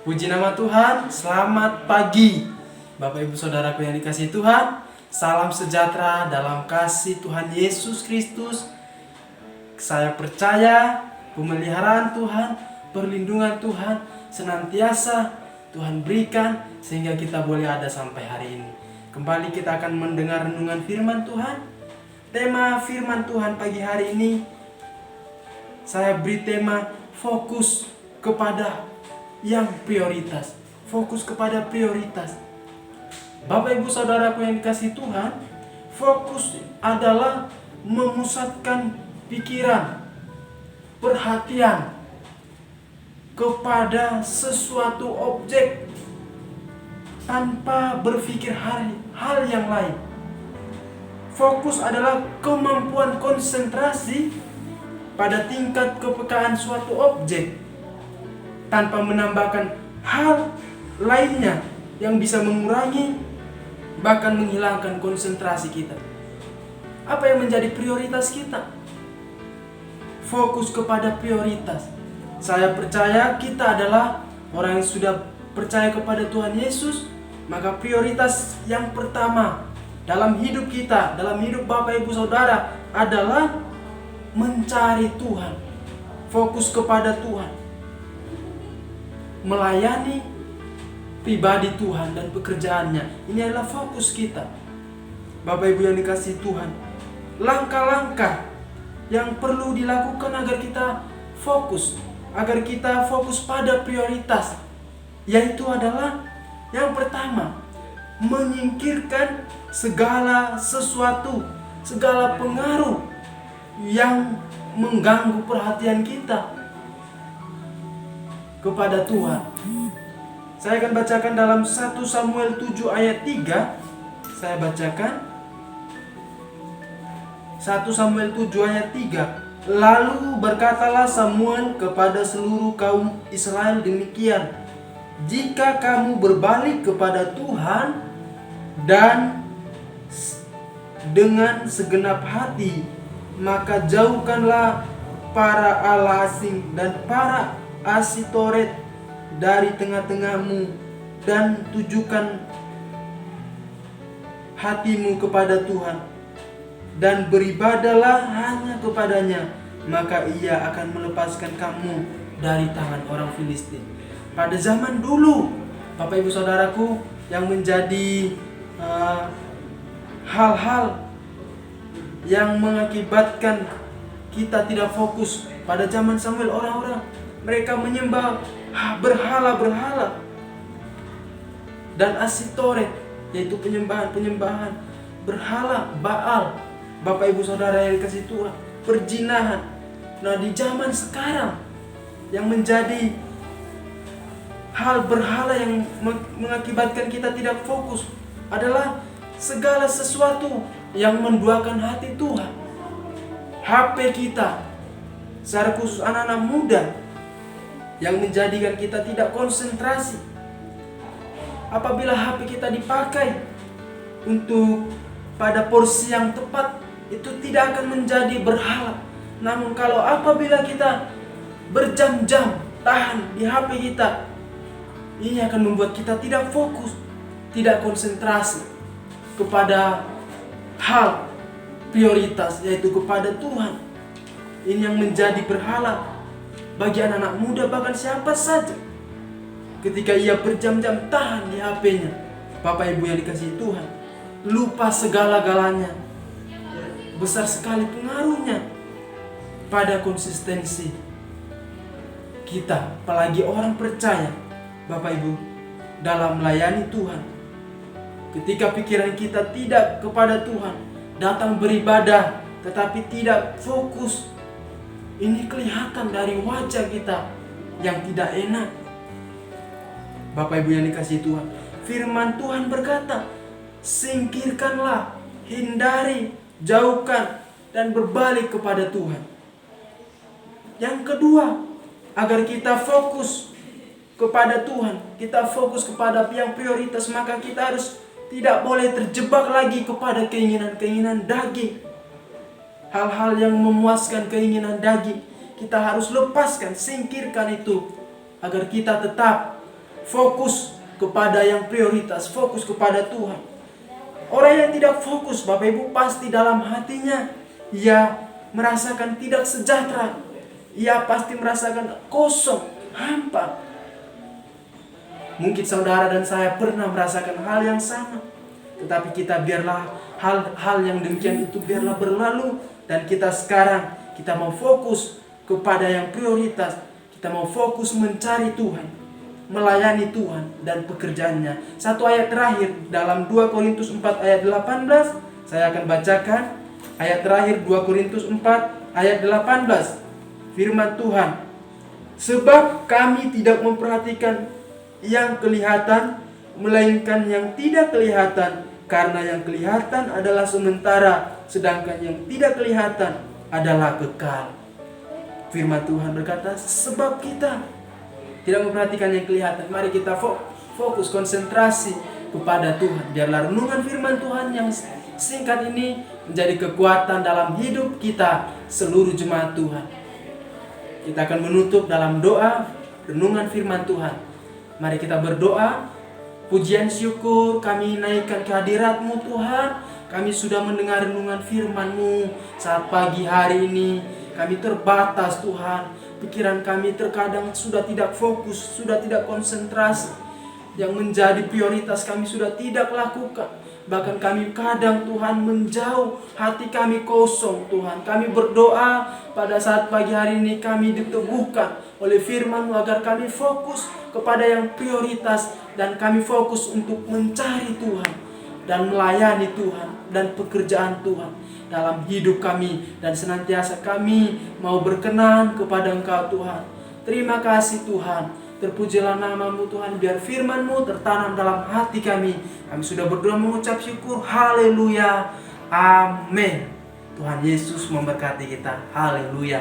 Puji nama Tuhan, selamat pagi Bapak Ibu Saudaraku yang dikasihi Tuhan. Salam sejahtera dalam kasih Tuhan Yesus Kristus. Saya percaya pemeliharaan Tuhan, perlindungan Tuhan senantiasa Tuhan berikan sehingga kita boleh ada sampai hari ini. Kembali kita akan mendengar renungan firman Tuhan. Tema firman Tuhan pagi hari ini saya beri tema fokus kepada yang prioritas. Fokus kepada prioritas. Bapak Ibu Saudaraku yang dikasihi Tuhan, fokus adalah memusatkan pikiran, perhatian kepada sesuatu objek tanpa berpikir hal yang lain. Fokus adalah kemampuan konsentrasi pada tingkat kepekaan suatu objek tanpa menambahkan hal lainnya yang bisa mengurangi bahkan menghilangkan konsentrasi kita. Apa yang menjadi prioritas kita? Fokus kepada prioritas. Saya percaya kita adalah orang yang sudah percaya kepada Tuhan Yesus, maka prioritas yang pertama dalam hidup kita, dalam hidup Bapak Ibu Saudara adalah mencari Tuhan. Fokus kepada Tuhan. Melayani pribadi Tuhan dan pekerjaannya. Ini adalah fokus kita. Bapak Ibu yang dikasihi Tuhan, langkah-langkah yang perlu dilakukan agar kita fokus pada prioritas, yaitu adalah yang pertama, menyingkirkan segala sesuatu, segala pengaruh yang mengganggu perhatian kita kepada Tuhan. Saya akan bacakan dalam 1 Samuel 7 ayat 3. Saya bacakan 1 Samuel 7 ayat 3. Lalu berkatalah Samuel kepada seluruh kaum Israel demikian, jika kamu berbalik kepada Tuhan dan dengan segenap hati, maka jauhkanlah para Allah asing dan para Asitoret dari tengah-tengahmu, dan tujukan hatimu kepada Tuhan dan beribadahlah hanya kepadanya, maka ia akan melepaskan kamu dari tangan orang Filistin. Pada zaman dulu, Bapak Ibu Saudaraku, yang menjadi hal-hal yang mengakibatkan kita tidak fokus pada zaman Samuel, orang-orang mereka menyembah berhala-berhala dan Asitoret, yaitu penyembahan berhala Baal. Bapak Ibu Saudara yang dikasihi Tuhan, perzinahan. Nah, di zaman sekarang yang menjadi hal berhala yang mengakibatkan kita tidak fokus adalah segala sesuatu yang menduakan hati Tuhan. HP kita, secara khusus anak-anak muda, yang menjadikan kita tidak konsentrasi. Apabila HP kita dipakai untuk pada porsi yang tepat, itu tidak akan menjadi berhala. Namun kalau apabila kita berjam-jam tahan di HP kita, ini akan membuat kita tidak fokus, tidak konsentrasi kepada hal prioritas, yaitu kepada Tuhan. Ini yang menjadi berhala bagi anak-anak muda, bahkan siapa saja. Ketika ia berjam-jam tahan di HP-nya, Bapak Ibu yang dikasihi Tuhan, lupa segala-galanya. Besar sekali pengaruhnya pada konsistensi kita, apalagi orang percaya, Bapak Ibu, dalam melayani Tuhan. Ketika pikiran kita tidak kepada Tuhan, datang beribadah tetapi tidak fokus, ini kelihatan dari wajah kita yang tidak enak. Bapak Ibu yang dikasihi Tuhan, firman Tuhan berkata, singkirkanlah, hindari, jauhkan, dan berbalik kepada Tuhan. Yang kedua, agar kita fokus kepada Tuhan, kita fokus kepada yang prioritas, maka kita harus tidak boleh terjebak lagi kepada keinginan-keinginan daging. Hal-hal yang memuaskan keinginan daging, kita harus lepaskan, singkirkan itu, agar kita tetap fokus kepada yang prioritas, fokus kepada Tuhan. Orang yang tidak fokus, Bapak Ibu, pasti dalam hatinya ia merasakan tidak sejahtera. Ia pasti merasakan kosong, hampa. Mungkin saudara dan saya pernah merasakan hal yang sama. Tetapi kita biarlah hal yang demikian itu biarlah berlalu. Dan kita sekarang, kita mau fokus kepada yang prioritas. Kita mau fokus mencari Tuhan, melayani Tuhan dan pekerjaannya. Satu ayat terakhir dalam 2 Korintus 4 ayat 18. Saya akan bacakan ayat terakhir 2 Korintus 4 ayat 18. Firman Tuhan, sebab kami tidak memperhatikan yang kelihatan, melainkan yang tidak kelihatan. Karena yang kelihatan adalah sementara, sedangkan yang tidak kelihatan adalah kekal. Firman Tuhan berkata, sebab kita tidak memperhatikan yang kelihatan, mari kita fokus, konsentrasi kepada Tuhan. Biarlah renungan firman Tuhan yang singkat ini menjadi kekuatan dalam hidup kita seluruh jemaat Tuhan. Kita akan menutup dalam doa renungan firman Tuhan. Mari kita berdoa. Pujian syukur kami naikkan kehadirat-Mu Tuhan. Kami sudah mendengar renungan firman-Mu saat pagi hari ini. Kami terbatas Tuhan. Pikiran kami terkadang sudah tidak fokus, sudah tidak konsentrasi. Yang menjadi prioritas kami sudah tidak lakukan. Bahkan kami kadang Tuhan menjauh, hati kami kosong Tuhan. Kami berdoa pada saat pagi hari ini kami diteguhkan oleh firman-Mu agar kami fokus kepada yang prioritas. Dan kami fokus untuk mencari Tuhan dan melayani Tuhan dan pekerjaan Tuhan dalam hidup kami. Dan senantiasa kami mau berkenan kepada Engkau Tuhan. Terima kasih Tuhan. Terpujilah nama-Mu Tuhan. Biar firman-Mu tertanam dalam hati kami. Kami sudah berdoa mengucap syukur. Haleluya. Amin. Tuhan Yesus memberkati kita. Haleluya.